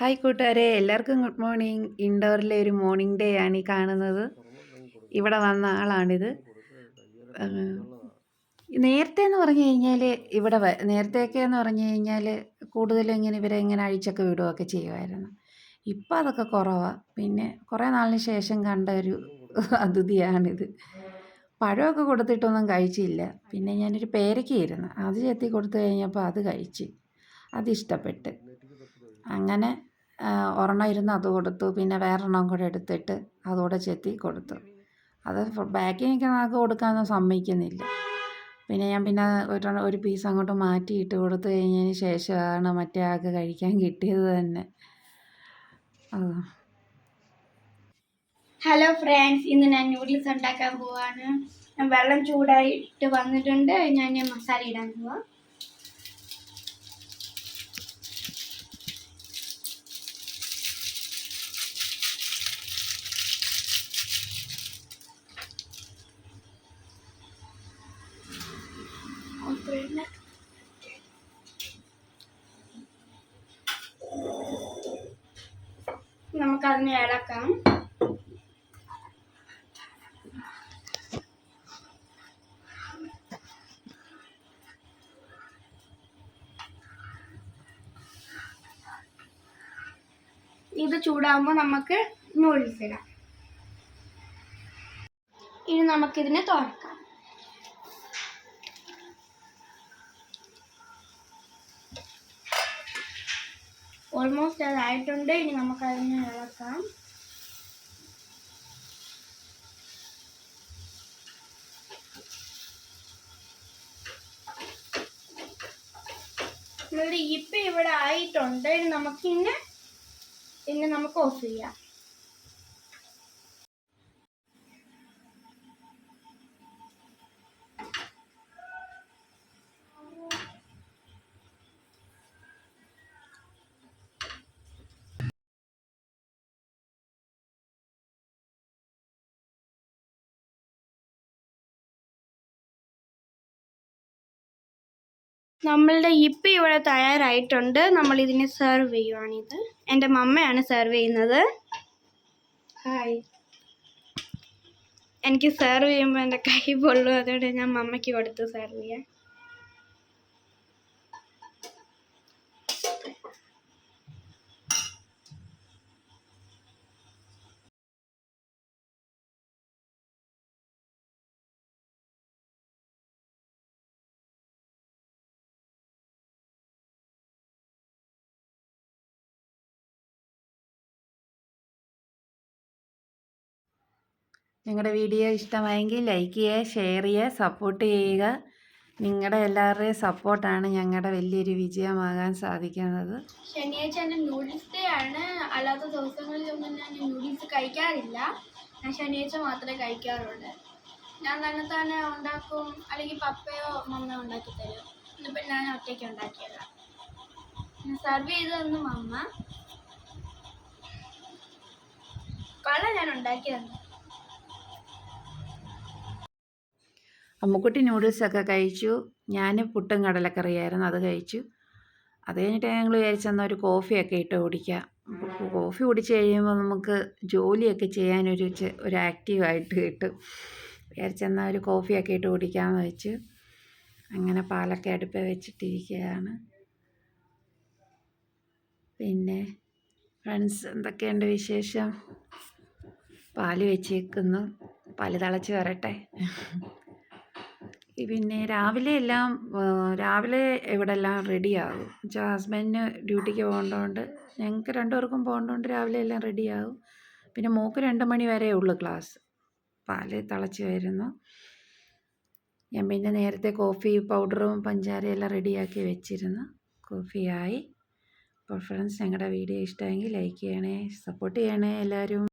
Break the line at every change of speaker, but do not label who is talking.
Hi കൂട്ടുകാരെ, എല്ലാവർക്കും good morning. ഇൻഡോറിലെ ഒരു മോർണിംഗ് ഡേ ആണ് ഈ കാണുന്നത്. ഇവിടെ വന്ന ആളാണിത്. നേരത്തെ എന്ന് പറഞ്ഞു കഴിഞ്ഞാൽ നേരത്തെയൊക്കെ എന്ന് പറഞ്ഞു കഴിഞ്ഞാൽ കൂടുതലും ഇവരെ ഇങ്ങനെ അഴിച്ചൊക്കെ വിടുകയൊക്കെ ചെയ്യുമായിരുന്നു. ഇപ്പം അതൊക്കെ കുറവാണ്. പിന്നെ കുറേ നാളിന് ശേഷം കണ്ട ഒരു അതിഥിയാണിത്. പഴമൊക്കെ കൊടുത്തിട്ടൊന്നും കഴിച്ചില്ല. പിന്നെ ഞാനൊരു പേരയ്ക്കായിരുന്നു, അത് ചെത്തി കൊടുത്തു കഴിഞ്ഞപ്പോൾ അത് കഴിച്ച്, അതിഷ്ടപ്പെട്ട്. അങ്ങനെ ഒരെണ്ണം ഇരുന്ന് അത് കൊടുത്തു. പിന്നെ വേറൊരെണ്ണം കൂടെ എടുത്തിട്ട് അതുകൂടെ ചെത്തി കൊടുത്തു. അത് ബാക്കി നിൽക്കുന്ന ആൾക്ക് കൊടുക്കാനൊന്നും സമ്മതിക്കുന്നില്ല. പിന്നെ ഞാൻ ഒരു പീസ് അങ്ങോട്ട് മാറ്റിയിട്ട് കൊടുത്തു കഴിഞ്ഞതിന് ശേഷമാണ് മറ്റേ ആൾക്ക് കഴിക്കാൻ കിട്ടിയത് തന്നെ.
ഹലോ ഫ്രണ്ട്സ്, ഇന്ന് ഞാൻ നൂഡിൽസ് ഉണ്ടാക്കാൻ പോവാണ്. ഞാൻ വെള്ളം ചൂടായിട്ട് വന്നിട്ടുണ്ട്. ഞാൻ മസാല ഇടാൻ പോവാം. നമുക്കതിനെ ഇളക്കാം. ഇത് ചൂടാകുമ്പോൾ നമുക്ക് നൂഡിൽസ് ഇടാം. ഇനി നമുക്കിതിനെ തുറക്കാം. ഓൾമോസ്റ്റ് അതായിട്ടുണ്ട്. ഇനി നമുക്കതിനെ ഇളക്കാം. ഇപ്പം ഇവിടെ ആയിട്ടുണ്ട്. ഇനി നമുക്ക് ഓഫ് ചെയ്യാം. നമ്മളുടെ ഇപ്പം ഇവിടെ തയ്യാറായിട്ടുണ്ട്. നമ്മൾ ഇതിനെ സെർവ് ചെയ്യുവാണിത്. എൻ്റെ മമ്മയാണ് സെർവ് ചെയ്യുന്നത്. ഹായ്. എനിക്ക് സെർവ് ചെയ്യുമ്പോൾ എൻ്റെ കൈ പൊള്ളും, അതുകൊണ്ട് ഞാൻ മമ്മയ്ക്ക് കൊടുത്ത് സെർവ് ചെയ്യാൻ.
നിങ്ങളുടെ വീഡിയോ ഇഷ്ടമായെങ്കിൽ ലൈക്ക് ചെയ്യുക, ഷെയർ ചെയ്യുക, സപ്പോർട്ട് ചെയ്യുക. നിങ്ങളുടെ എല്ലാവരുടെയും സപ്പോർട്ടാണ് ഞങ്ങളുടെ വലിയൊരു വിജയമാകാൻ സാധിക്കുന്നത്.
ശനിയാഴ്ച എൻ്റെ നൂഡിൽസ് ഡേ ആണ്. അല്ലാത്ത ദിവസങ്ങളിലൊന്നും ഞാൻ നൂഡിൽസ് കഴിക്കാറില്ല. ഞാൻ ശനിയാഴ്ച മാത്രമേ കഴിക്കാറുള്ളൂ. ഞാൻ തന്നെ ഉണ്ടാക്കും, അല്ലെങ്കിൽ പപ്പയോ മമ്മയോ ഉണ്ടാക്കി തരും. ഇന്നിപ്പോൾ ഞാൻ ഒറ്റയ്ക്ക് ഉണ്ടാക്കിയതാണ്. സെർവ് ചെയ്തതൊന്നും മമ്മ. കൊള്ളാം, ഞാൻ ഉണ്ടാക്കിയതാണ്.
അമ്മുക്കുട്ടി നൂഡിൽസൊക്കെ കഴിച്ചു. ഞാൻ പുട്ടും കടലക്കറിയായിരുന്നു, അത് കഴിച്ചു. അത് കഴിഞ്ഞിട്ട് ഞങ്ങൾ വിചാരിച്ചെന്നാൽ ഒരു കോഫിയൊക്കെ ഇട്ട് കുടിക്കാം. കോഫി കുടിച്ച് കഴിയുമ്പോൾ നമുക്ക് ജോലിയൊക്കെ ചെയ്യാനൊരു ആക്റ്റീവായിട്ട് കിട്ടും. വിചാരിച്ചെന്നാൽ ഒരു കോഫിയൊക്കെ ഇട്ട് കുടിക്കാമെന്ന് വെച്ച് അങ്ങനെ പാലൊക്കെ അടുപ്പിൽ വെച്ചിട്ടിരിക്കുകയാണ്. പിന്നെ ഫ്രണ്ട്സ്, എന്തൊക്കെയുണ്ട് വിശേഷം? പാല് വെച്ചേക്കുന്നു, പാല് തിളച്ച് വരട്ടെ. പിന്നെ രാവിലെ ഇവിടെ എല്ലാം റെഡിയാകും. എന്നുവെച്ചാൽ ഹസ്ബൻഡിന് ഡ്യൂട്ടിക്ക് പോകേണ്ടതുകൊണ്ട്, ഞങ്ങൾക്ക് രണ്ടുപേർക്കും പോകേണ്ടതുകൊണ്ട് രാവിലെ എല്ലാം റെഡിയാകും. പിന്നെ മോൾക്ക് 2 മണി വരെ ഉള്ളു ക്ലാസ്. പാല് തിളച്ച് വരുന്നു. ഞാൻ പിന്നെ നേരത്തെ കോഫി പൗഡറും പഞ്ചാരയും എല്ലാം റെഡിയാക്കി വെച്ചിരുന്നു. കോഫിയായി. അപ്പോൾ ഫ്രണ്ട്സ്, ഞങ്ങളുടെ വീഡിയോ ഇഷ്ടമെങ്കിൽ ലൈക്ക് ചെയ്യണേ, സപ്പോർട്ട് ചെയ്യണേ എല്ലാവരും.